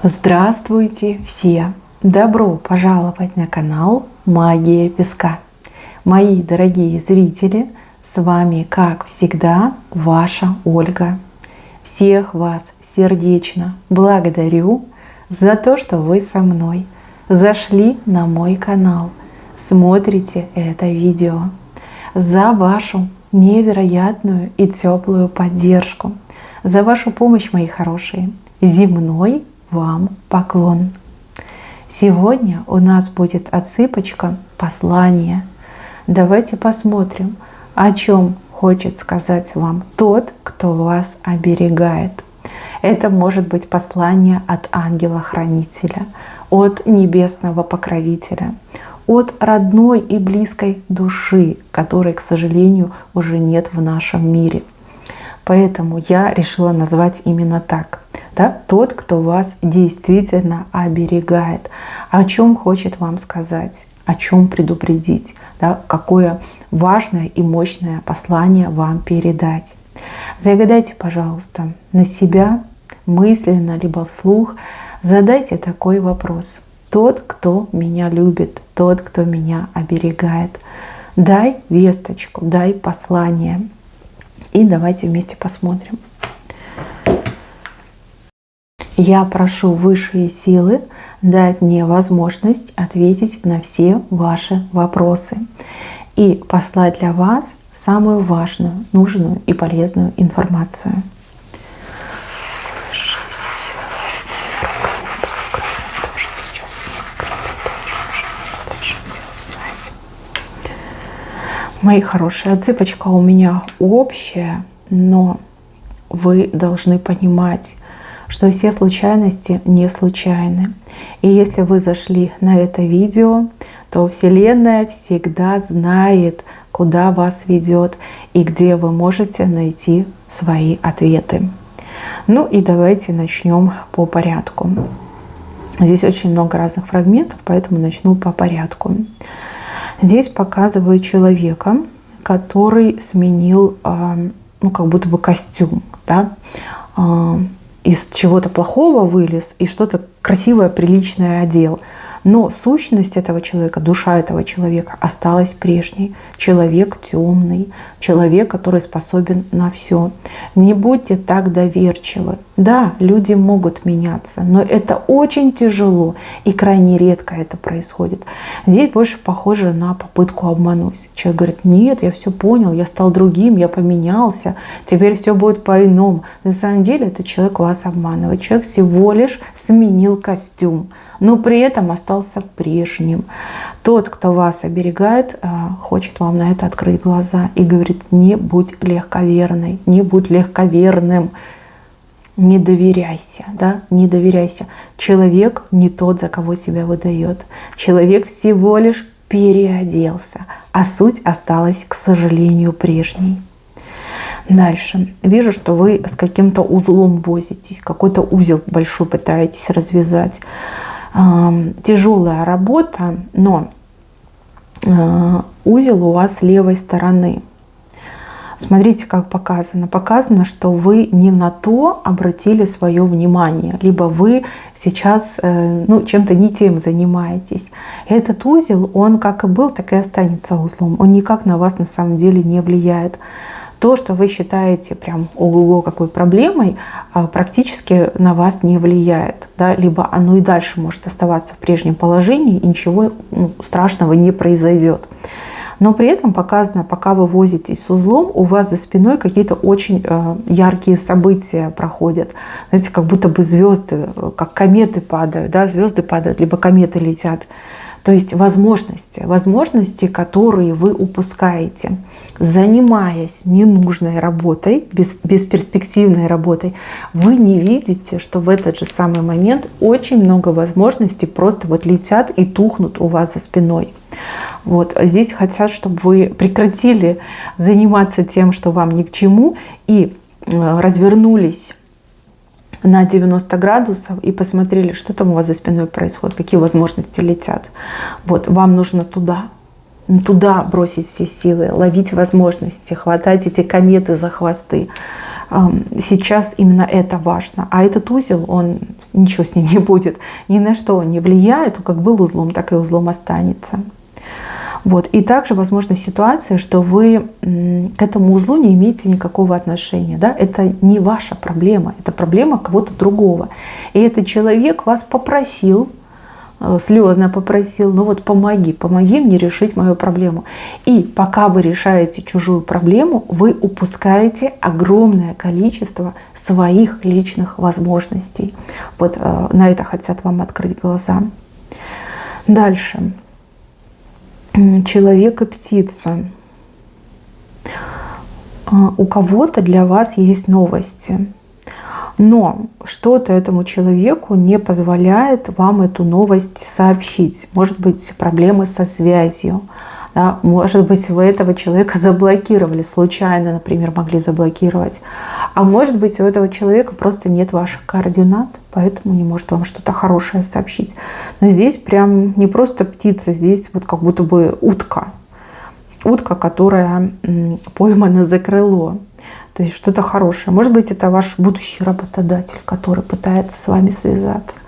Здравствуйте все! Добро пожаловать на канал Магия Песка. Мои дорогие зрители, с вами, как всегда, ваша Ольга. Всех вас сердечно благодарю за то, что вы со мной зашли на мой канал, смотрите это видео, за вашу невероятную и теплую поддержку, за вашу помощь, мои хорошие. Земной вам поклон. Сегодня у нас будет отсыпочка послания. Давайте посмотрим, о чем хочет сказать вам тот, кто вас оберегает. Это может быть послание от ангела-хранителя, от небесного покровителя, от родной и близкой души, которой, к сожалению, уже нет в нашем мире. Поэтому я решила назвать именно так. Да? Тот, кто вас действительно оберегает, о чем хочет вам сказать, о чем предупредить, да? Какое важное и мощное послание вам передать. Загадайте, пожалуйста, на себя мысленно, либо вслух, задайте такой вопрос. Тот, кто меня любит, тот, кто меня оберегает, дай весточку, дай послание. И давайте вместе посмотрим. Я прошу высшие силы дать мне возможность ответить на все ваши вопросы и послать для вас самую важную, нужную и полезную информацию. Мои хорошие, отсыпочка у меня общая, но вы должны понимать, что все случайности не случайны. И если вы зашли на это видео, то Вселенная всегда знает, куда вас ведет и где вы можете найти свои ответы. Ну и давайте начнем по порядку. Здесь очень много разных фрагментов, поэтому начну по порядку. Здесь показывают человека, который сменил, как будто бы костюм, да? Из чего-то плохого вылез и что-то красивое, приличное одел. Но сущность этого человека, душа этого человека осталась прежней. Человек темный, человек, который способен на все. Не будьте так доверчивы. Да, люди могут меняться, но это очень тяжело и крайне редко это происходит. Здесь больше похоже на попытку обмануть. Человек говорит: нет, я все понял, я стал другим, я поменялся, теперь все будет по-иному. На самом деле этот человек вас обманывает. Человек всего лишь сменил костюм, но при этом остался прежним. Тот, кто вас оберегает, хочет вам на это открыть глаза и говорит: не будь легковерной, не будь легковерным, не доверяйся, да? Не доверяйся. Человек не тот, за кого себя выдает. Человек всего лишь переоделся, а суть осталась, к сожалению, прежней. Дальше. Вижу, что вы с каким-то узлом возитесь, какой-то узел большой пытаетесь развязать. Тяжелая работа, но узел у вас с левой стороны. Смотрите, как показано. Показано, что вы не на то обратили свое внимание, либо вы сейчас чем-то не тем занимаетесь. Этот узел, он как и был, так и останется узлом. Он никак на вас на самом деле не влияет. То, что вы считаете прям ого-го какой проблемой, практически на вас не влияет. Да? Либо оно и дальше может оставаться в прежнем положении, и ничего страшного не произойдет. Но при этом показано, пока вы возитесь с узлом, у вас за спиной какие-то очень яркие события проходят. Знаете, как будто бы звезды, как кометы падают, да? Звезды падают, либо кометы летят. То есть возможности, которые вы упускаете, занимаясь ненужной работой, бесперспективной работой, вы не видите, что в этот же самый момент очень много возможностей просто вот летят и тухнут у вас за спиной. Вот здесь хотят, чтобы вы прекратили заниматься тем, что вам ни к чему, и развернулись на 90 градусов и посмотрели, что там у вас за спиной происходит, какие возможности летят. Вот, вам нужно туда бросить все силы, ловить возможности, хватать эти кометы за хвосты, сейчас именно это важно. А этот узел, он ничего с ним не будет, ни на что он не влияет, он как был узлом, так и узлом останется. Вот. И также возможна ситуация, что вы к этому узлу не имеете никакого отношения. Да? Это не ваша проблема, это проблема кого-то другого. И этот человек вас попросил, слезно попросил, ну вот помоги мне решить мою проблему. И пока вы решаете чужую проблему, вы упускаете огромное количество своих личных возможностей. Вот на это хотят вам открыть глаза. Дальше. Человек и птица. У кого-то для вас есть новости, но что-то этому человеку не позволяет вам эту новость сообщить. Может быть, проблемы со связью. Да? Может быть, вы этого человека заблокировали, случайно, например, могли заблокировать. А может быть, у этого человека просто нет ваших координат, поэтому не может вам что-то хорошее сообщить. Но здесь прям не просто птица, здесь вот как будто бы утка. Утка, которая поймана за крыло. То есть что-то хорошее. Может быть, это ваш будущий работодатель, который пытается с вами связаться.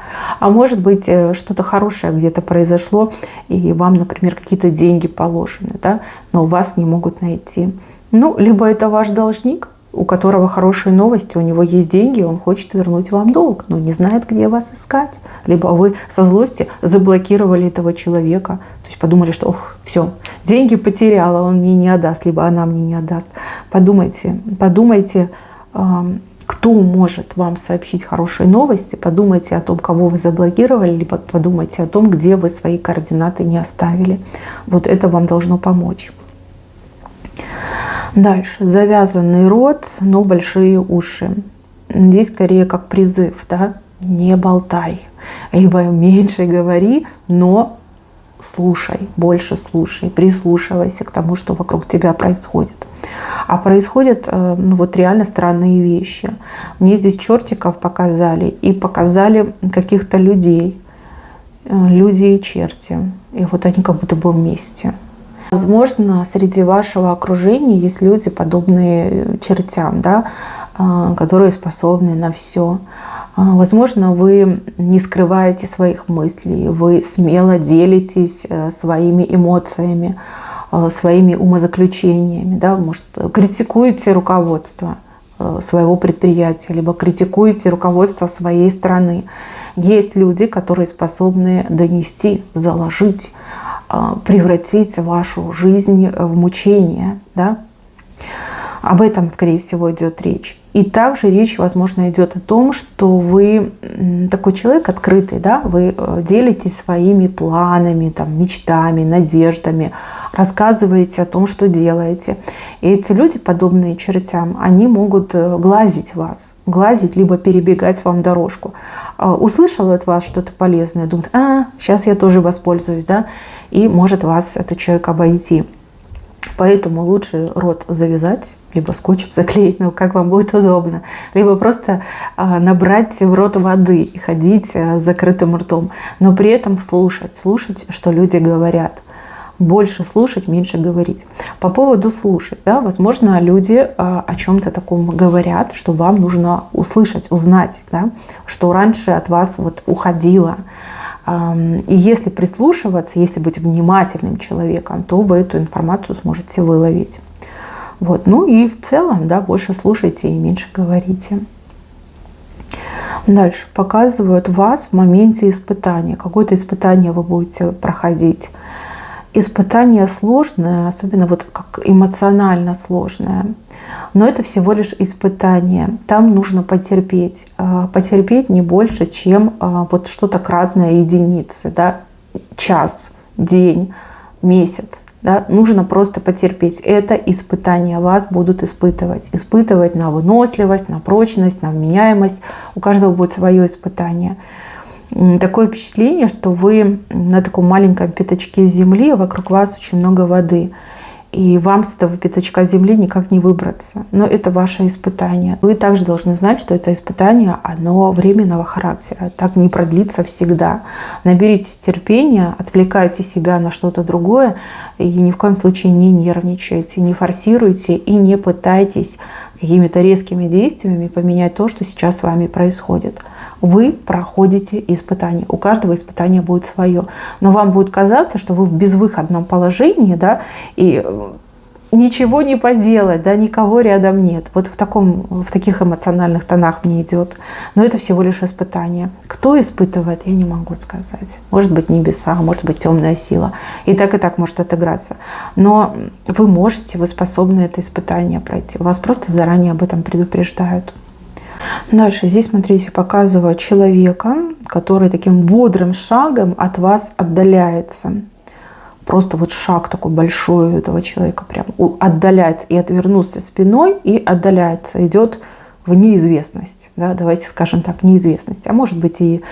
А может быть, что-то хорошее где-то произошло, и вам, например, какие-то деньги положены, да, но вас не могут найти. Ну, либо это ваш должник, у которого хорошие новости, у него есть деньги, он хочет вернуть вам долг, но не знает, где вас искать. Либо вы со злости заблокировали этого человека, то есть подумали, что все, деньги потеряла, он мне не отдаст, либо она мне не отдаст. Подумайте, кто может вам сообщить хорошие новости, подумайте о том, кого вы заблокировали, либо подумайте о том, где вы свои координаты не оставили. Вот это вам должно помочь. Дальше. Завязанный рот, но большие уши. Здесь скорее как призыв, да? Не болтай. Либо меньше говори, но слушай, больше слушай, прислушивайся к тому, что вокруг тебя происходит. А происходят ну, вот реально странные вещи. Мне здесь чертиков показали и показали каких-то людей. Люди и черти. И вот они как будто бы вместе. Возможно, среди вашего окружения есть люди, подобные чертям, да, которые способны на все. Возможно, вы не скрываете своих мыслей, вы смело делитесь своими эмоциями, своими умозаключениями. Да? Может, критикуете руководство своего предприятия, либо критикуете руководство своей страны. Есть люди, которые способны донести, заложить, превратить вашу жизнь в мучение. Да? Об этом, скорее всего, идет речь. И также речь, возможно, идет о том, что вы такой человек открытый, да? Вы делитесь своими планами, там, мечтами, надеждами, рассказываете о том, что делаете. И эти люди, подобные чертям, они могут глазить вас, глазить, либо перебегать вам дорожку. Услышал от вас что-то полезное, думает, сейчас я тоже воспользуюсь, да? И может вас этот человек обойти. Поэтому лучше рот завязать, либо скотчем заклеить, ну, как вам будет удобно, либо просто набрать в рот воды и ходить с закрытым ртом, но при этом слушать, что люди говорят. Больше слушать, меньше говорить. По поводу слушать, да, возможно, люди о чем-то таком говорят, что вам нужно услышать, узнать, да, что раньше от вас вот уходило. И если прислушиваться, если быть внимательным человеком, то вы эту информацию сможете выловить. Вот. Ну и в целом, да, больше слушайте и меньше говорите. Дальше показывают вас в моменте испытания. Какое-то испытание вы будете проходить. Испытание сложное, особенно вот как эмоционально сложное. Но это всего лишь испытание. Там нужно потерпеть. Потерпеть не больше, чем вот что-то кратное единицы. Да? Час, день, месяц. Да? Нужно просто потерпеть. Это испытание вас будут испытывать. Испытывать на выносливость, на прочность, на вменяемость. У каждого будет свое испытание. Такое впечатление, что вы на таком маленьком пятачке земли, а вокруг вас очень много воды. И вам с этого пятачка земли никак не выбраться. Но это ваше испытание. Вы также должны знать, что это испытание, оно временного характера. Так не продлится всегда. Наберитесь терпения, отвлекайте себя на что-то другое. И ни в коем случае не нервничайте, не форсируйте и не пытайтесь какими-то резкими действиями поменять то, что сейчас с вами происходит. Вы проходите испытание. У каждого испытания будет свое. Но вам будет казаться, что вы в безвыходном положении, да, и ничего не поделать, да, никого рядом нет. Вот в таких эмоциональных тонах мне идет. Но это всего лишь испытание. Кто испытывает, я не могу сказать. Может быть, небеса, может быть, темная сила. И так может отыграться. Но вы можете, вы способны это испытание пройти. Вас просто заранее об этом предупреждают. Дальше здесь, смотрите, показывают человека, который таким бодрым шагом от вас отдаляется. Просто вот шаг такой большой у этого человека прям отдаляется и отвернулся спиной и отдаляется, идет в неизвестность. Да, давайте скажем так, неизвестность. А может быть и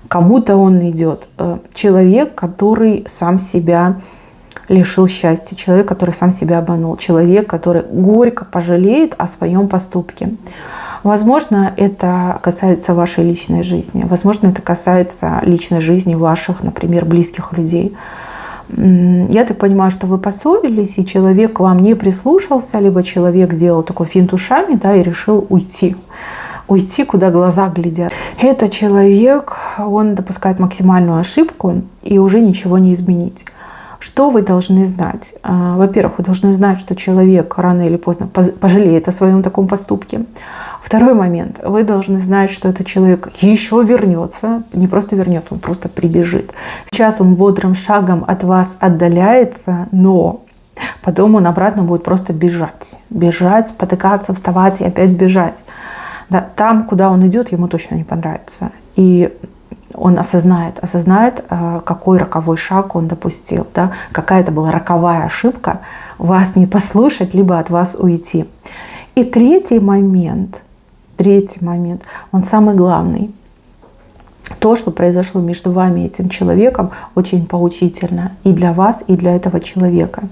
кому-то он идет. Человек, который сам себя лишил счастья, человек, который сам себя обманул, человек, который горько пожалеет о своем поступке. Возможно, это касается вашей личной жизни. Возможно, это касается личной жизни ваших, например, близких людей. Я так понимаю, что вы поссорились, и человек к вам не прислушался, либо человек сделал такой финт ушами, да, и решил уйти. Уйти, куда глаза глядят. Этот человек, он допускает максимальную ошибку, и уже ничего не изменить. Что вы должны знать? Во-первых, вы должны знать, что человек рано или поздно пожалеет о своем таком поступке. Второй момент. Вы должны знать, что этот человек еще вернется. Не просто вернется, он просто прибежит. Сейчас он бодрым шагом от вас отдаляется, но потом он обратно будет просто бежать. Бежать, спотыкаться, вставать и опять бежать. Да, там, куда он идет, ему точно не понравится. И он осознает, какой роковой шаг он допустил, да? Какая это была роковая ошибка вас не послушать, либо от вас уйти. И третий момент, он самый главный. То, что произошло между вами и этим человеком, очень поучительно и для вас, и для этого человека.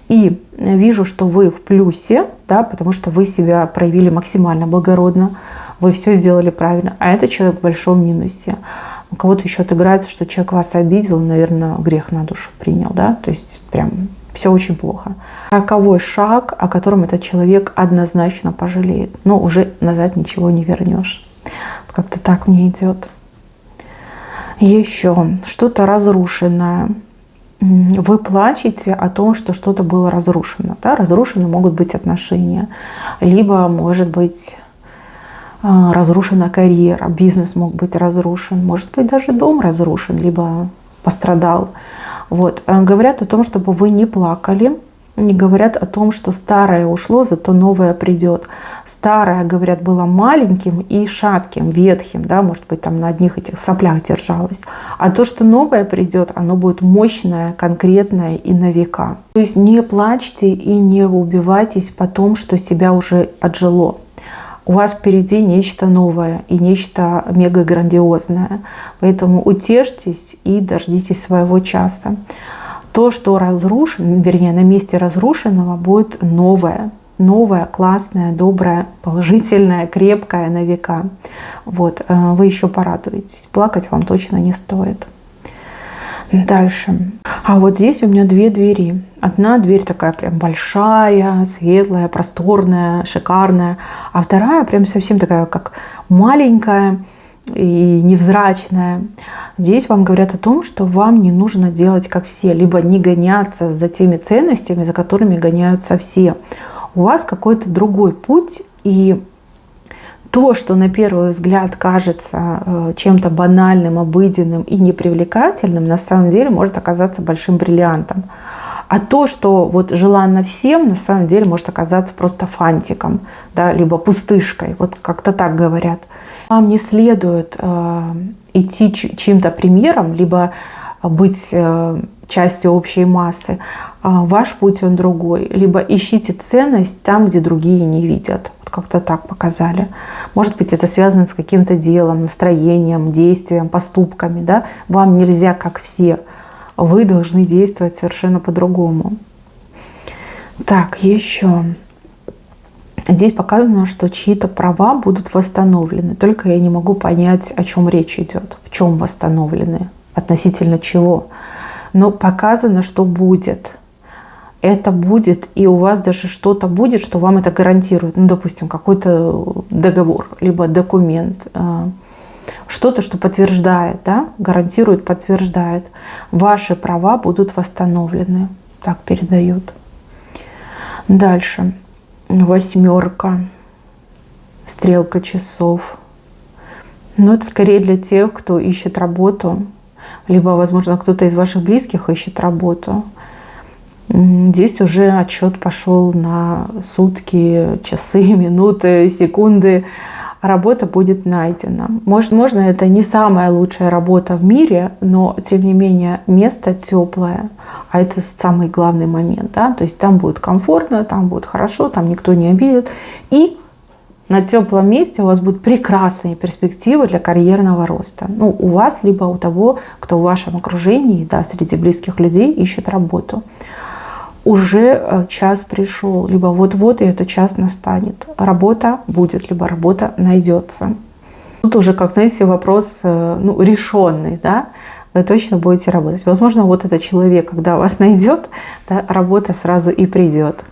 И вижу, что вы в плюсе, да, потому что вы себя проявили максимально благородно, вы все сделали правильно, а этот человек в большом минусе. У кого-то еще отыграется, что человек вас обидел, наверное, грех на душу принял, да, то есть прям все очень плохо. Роковой шаг, о котором этот человек однозначно пожалеет, но уже назад ничего не вернешь. Как-то так мне идет. Еще что-то разрушенное. Вы плачете о том, что что-то было разрушено. Да? Разрушены могут быть отношения, либо, может быть, разрушена карьера, бизнес мог быть разрушен, может быть, даже дом разрушен, либо пострадал. Вот. Говорят о том, чтобы вы не плакали, не говорят о том, что старое ушло, зато новое придет. Старое, говорят, было маленьким и шатким, ветхим, да, может быть, там на одних этих соплях держалось. А то, что новое придет, оно будет мощное, конкретное и на века. То есть не плачьте и не убивайтесь по тому, что себя уже отжило. У вас впереди нечто новое и нечто мега грандиозное. Поэтому утешьтесь и дождитесь своего часа. То, что разрушено, вернее, на месте разрушенного будет новое. Новое, классное, доброе, положительное, крепкое на века. Вот, вы еще порадуетесь. Плакать вам точно не стоит. Дальше. А вот здесь у меня две двери. Одна дверь такая прям большая, светлая, просторная, шикарная. А вторая прям совсем такая, как маленькая и невзрачная. Здесь вам говорят о том, что вам не нужно делать как все, либо не гоняться за теми ценностями, за которыми гоняются все. У вас какой-то другой путь, и то, что на первый взгляд кажется чем-то банальным, обыденным и непривлекательным, на самом деле может оказаться большим бриллиантом. А то, что вот желанно всем, на самом деле может оказаться просто фантиком, да, либо пустышкой. Вот как-то так говорят. Вам не следует идти чьим-то примером, либо быть частью общей массы. Ваш путь, он другой. Либо ищите ценность там, где другие не видят. Вот как-то так показали. Может быть, это связано с каким-то делом, настроением, действием, поступками. Да? Вам нельзя как все. Вы должны действовать совершенно по-другому. Так, еще. Здесь показано, что чьи-то права будут восстановлены. Только я не могу понять, о чем речь идет. В чем восстановлены? Относительно чего? Но показано, что будет. это будет, и у вас даже что-то будет, что вам это гарантирует. Ну, допустим, какой-то договор, либо документ, что-то, что подтверждает, да, гарантирует, подтверждает. Ваши права будут восстановлены. Так передают. Дальше. 8, стрелка часов. Но это скорее для тех, кто ищет работу, либо, возможно, кто-то из ваших близких ищет работу. Здесь уже отсчет пошел на сутки, часы, минуты, секунды. Работа будет найдена. Возможно, это не самая лучшая работа в мире, но, тем не менее, место теплое. А это самый главный момент. Да? То есть там будет комфортно, там будет хорошо, там никто не обидит. И на теплом месте у вас будут прекрасные перспективы для карьерного роста. Ну, у вас, либо у того, кто в вашем окружении, да, среди близких людей ищет работу. Уже час пришел, либо вот-вот и этот час настанет. Работа будет, либо работа найдется. Тут уже, как знаете, вопрос решенный, да? Вы точно будете работать. Возможно, вот этот человек, когда вас найдет, да, работа сразу и придет.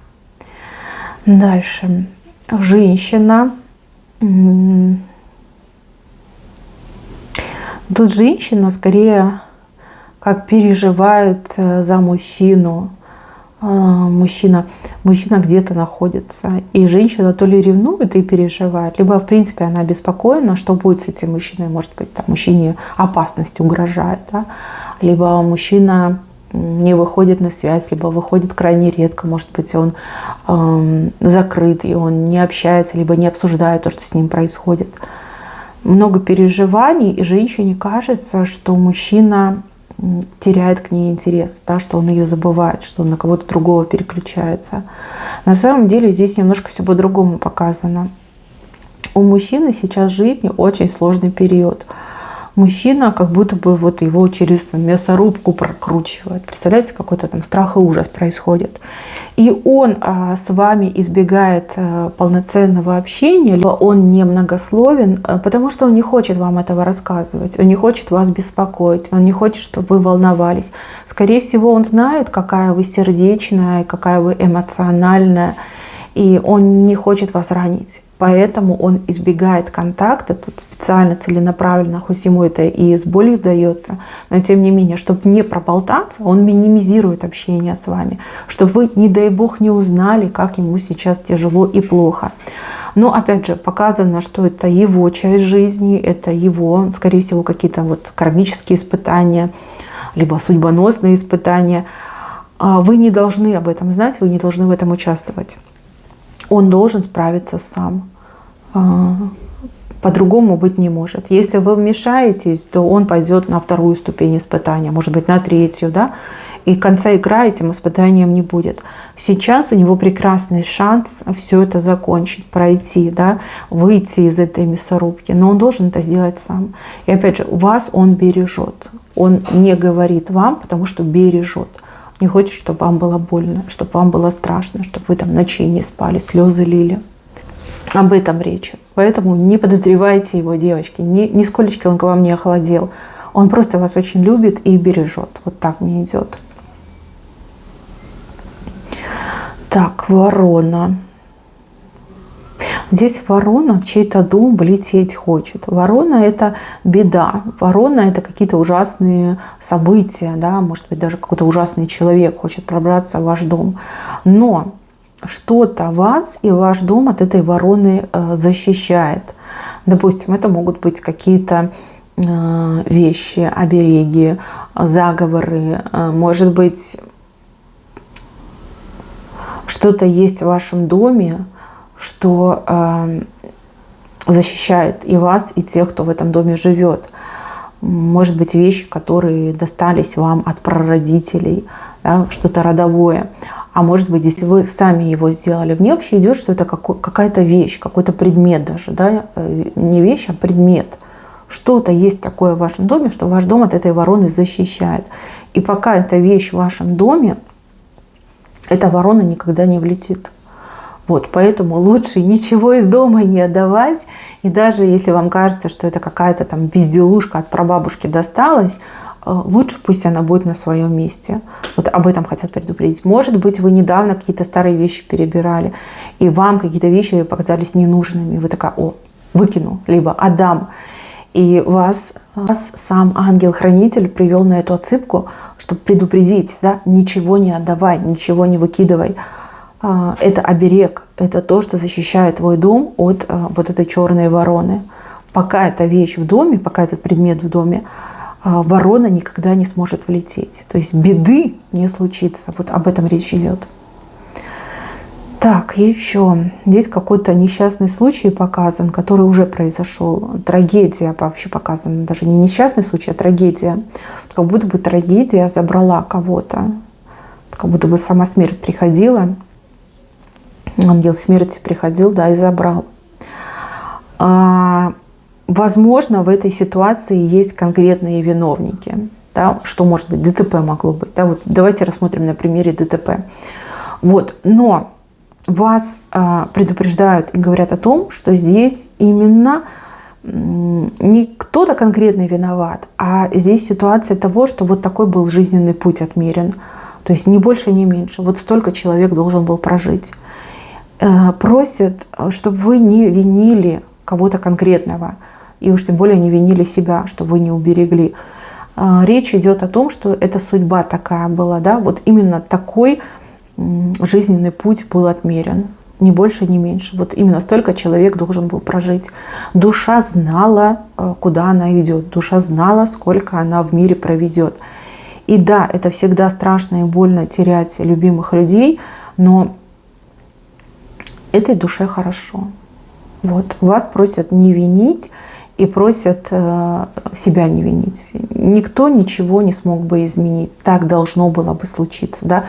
Дальше. Женщина. Тут женщина скорее как переживает за мужчину. Мужчина где-то находится. И женщина то ли ревнует и переживает, либо, в принципе, она обеспокоена, что будет с этим мужчиной. Может быть, там, мужчине опасность угрожает. Да? Либо мужчина не выходит на связь, либо выходит крайне редко. Может быть, он закрыт, и он не общается, либо не обсуждает то, что с ним происходит. Много переживаний, и женщине кажется, что мужчина теряет к ней интерес, да, что он ее забывает, что он на кого-то другого переключается. На самом деле здесь немножко все по-другому показано. У мужчины сейчас в жизни очень сложный период. Мужчина как будто бы вот его через мясорубку прокручивает. Представляете, какой-то там страх и ужас происходит. И он с вами избегает полноценного общения, либо он не многословен, потому что он не хочет вам этого рассказывать, он не хочет вас беспокоить, он не хочет, чтобы вы волновались. Скорее всего, он знает, какая вы сердечная, какая вы эмоциональная, и он не хочет вас ранить. Поэтому он избегает контакта, тут специально, целенаправленно, хоть ему это и с болью дается, но тем не менее, чтобы не проболтаться, он минимизирует общение с вами, чтобы вы, не дай бог, не узнали, как ему сейчас тяжело и плохо. Но опять же, показано, что это его часть жизни, это его, скорее всего, какие-то вот кармические испытания, либо судьбоносные испытания. Вы не должны об этом знать, вы не должны в этом участвовать. Он должен справиться сам. По-другому быть не может. Если вы вмешаетесь, то он пойдет на вторую ступень испытания, может быть, на третью, да? И конца игры этим испытанием не будет. Сейчас у него прекрасный шанс все это закончить, пройти, да? Выйти из этой мясорубки. Но он должен это сделать сам. И опять же, вас он бережет. Он не говорит вам, потому что бережет. Не хочет, чтобы вам было больно, чтобы вам было страшно, чтобы вы там ночей не спали, слезы лили. Об этом речь. Поэтому не подозревайте его, девочки. Нисколечко он к вам не охладел. Он просто вас очень любит и бережет. Вот так мне идет. Так, ворона. Здесь ворона в чей-то дом влететь хочет. Ворона — это беда. Ворона — это какие-то ужасные события. Да? Может быть, даже какой-то ужасный человек хочет пробраться в ваш дом. Но что-то вас и ваш дом от этой вороны защищает. Допустим, это могут быть какие-то вещи, обереги, заговоры. Может быть, что-то есть в вашем доме, что защищает и вас, и тех, кто в этом доме живет. Может быть, вещи, которые достались вам от прародителей, да, что-то родовое. А может быть, если вы сами его сделали. Мне вообще идет, что это какая-то вещь, какой-то предмет даже. Да? Не вещь, а предмет. Что-то есть такое в вашем доме, что ваш дом от этой вороны защищает. И пока эта вещь в вашем доме, эта ворона никогда не влетит. Вот, поэтому лучше ничего из дома не отдавать. И даже если вам кажется, что это какая-то там безделушка от прабабушки досталась, лучше пусть она будет на своем месте. Вот об этом хотят предупредить. Может быть, вы недавно какие-то старые вещи перебирали, и вам какие-то вещи показались ненужными. Вы такая: о, выкину, либо отдам. И вас сам ангел-хранитель привел на эту отсыпку, чтобы предупредить, да, ничего не отдавай, ничего не выкидывай. Это оберег, это то, что защищает твой дом от вот этой черной вороны. Пока эта вещь в доме, пока этот предмет в доме, ворона никогда не сможет влететь. То есть беды не случится. Вот об этом речь идет. Так, еще здесь какой-то несчастный случай показан, который уже произошел. Трагедия вообще показана. Даже не несчастный случай, а трагедия. Как будто бы трагедия забрала кого-то. Как будто бы сама смерть приходила. Ангел смерти приходил, да, и забрал. Возможно, в этой ситуации есть конкретные виновники. Да, что может быть? ДТП могло быть. Да, вот давайте рассмотрим на примере ДТП. Вот. Но вас предупреждают и говорят о том, что здесь именно не кто-то конкретный виноват, а здесь ситуация того, что вот такой был жизненный путь отмерен. То есть ни больше, ни меньше. Вот столько человек должен был прожить. Просят, чтобы вы не винили кого-то конкретного. И уж тем более не винили себя, чтобы вы не уберегли. Речь идет о том, что эта судьба такая была. Да? Вот именно такой жизненный путь был отмерен. Ни больше, ни меньше. Вот именно столько человек должен был прожить. Душа знала, куда она идет. Душа знала, сколько она в мире проведет. И да, это всегда страшно и больно терять любимых людей, но этой душе хорошо. Вот. Вас просят не винить и просят себя не винить. Никто ничего не смог бы изменить. Так должно было бы случиться. Да?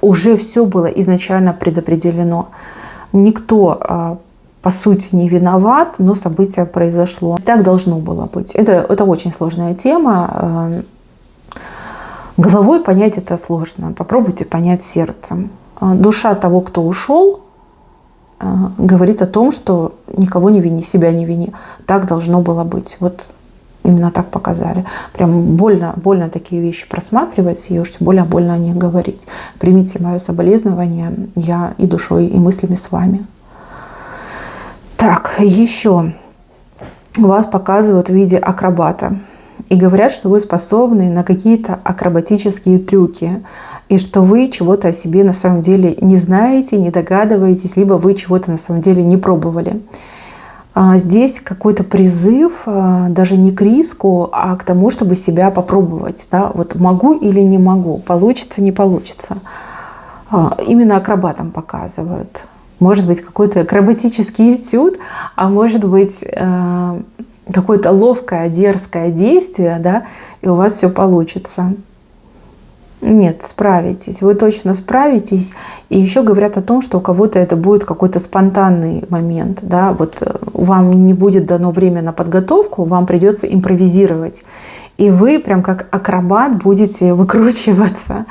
Уже все было изначально предопределено. Никто, по сути, не виноват, но событие произошло. Так должно было быть. Это очень сложная тема. Головой понять это сложно. Попробуйте понять сердцем. Душа того, кто ушел, говорит о том, что никого не вини, себя не вини. Так должно было быть. Вот именно так показали. Прям больно такие вещи просматривать, и уж тем более больно о них говорить. Примите мое соболезнование. Я и душой, и мыслями с вами. Так, еще вас показывают в виде акробата. И говорят, что вы способны на какие-то акробатические трюки. И что вы чего-то о себе на самом деле не знаете, не догадываетесь, либо вы чего-то на самом деле не пробовали. Здесь какой-то призыв даже не к риску, а к тому, чтобы себя попробовать. Да? Вот могу или не могу, получится, не получится. Именно акробатам показывают. Может быть, какой-то акробатический этюд, а может быть, какое-то ловкое, дерзкое действие, да, и у вас все получится. Нет, справитесь, вы точно справитесь. И еще говорят о том, что у кого-то это будет какой-то спонтанный момент. Да? Вот вам не будет дано время на подготовку, вам придется импровизировать. И вы прям как акробат будете выкручиваться,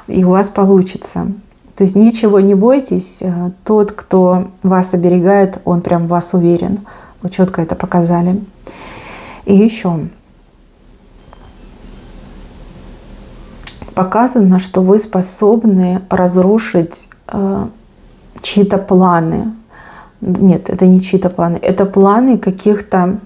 и у вас получится. То есть ничего не бойтесь, тот, кто вас оберегает, он прям в вас уверен. Вы четко это показали. И еще показано, что вы способны разрушить чьи-то планы. Нет, это не чьи-то планы. Это планы каких-то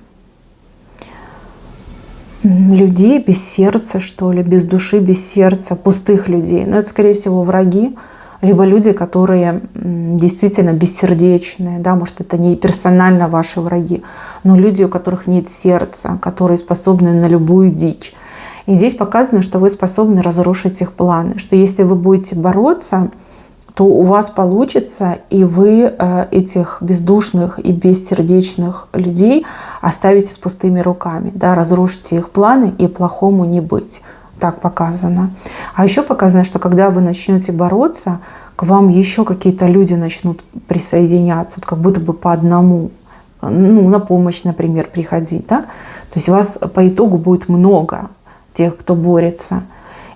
людей без сердца, что ли, без души, без сердца, пустых людей. Но это, скорее всего, враги, либо люди, которые действительно бессердечные. Да? Может, это не персонально ваши враги, но люди, у которых нет сердца, которые способны на любую дичь. И здесь показано, что вы способны разрушить их планы, что если вы будете бороться, то у вас получится, и вы этих бездушных и бессердечных людей оставите с пустыми руками, да, разрушите их планы, и плохому не быть. Так показано. А еще показано, что когда вы начнете бороться, к вам еще какие-то люди начнут присоединяться, вот как будто бы по одному, на помощь, например, приходить. Да? То есть вас по итогу будет много тех, кто борется.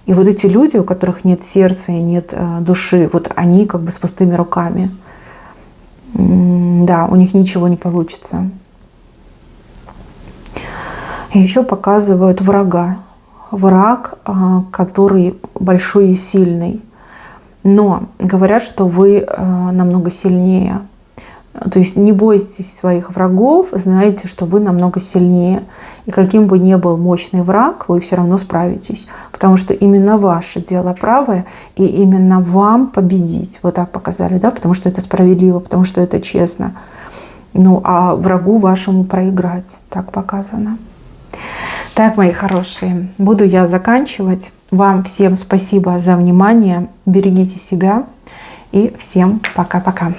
И вот эти люди, у которых нет сердца и нет души, вот они как бы с пустыми руками. Да, у них ничего не получится. И еще показывают врага. Враг, который большой и сильный. Но говорят, что вы намного сильнее. То есть не бойтесь своих врагов, знаете, что вы намного сильнее. И каким бы ни был мощный враг, вы все равно справитесь. Потому что именно ваше дело правое, и именно вам победить. Вот так показали, да? Потому что это справедливо, потому что это честно. Ну, а врагу вашему проиграть. Так показано. Так, мои хорошие, буду я заканчивать. Вам всем спасибо за внимание. Берегите себя. И всем пока-пока.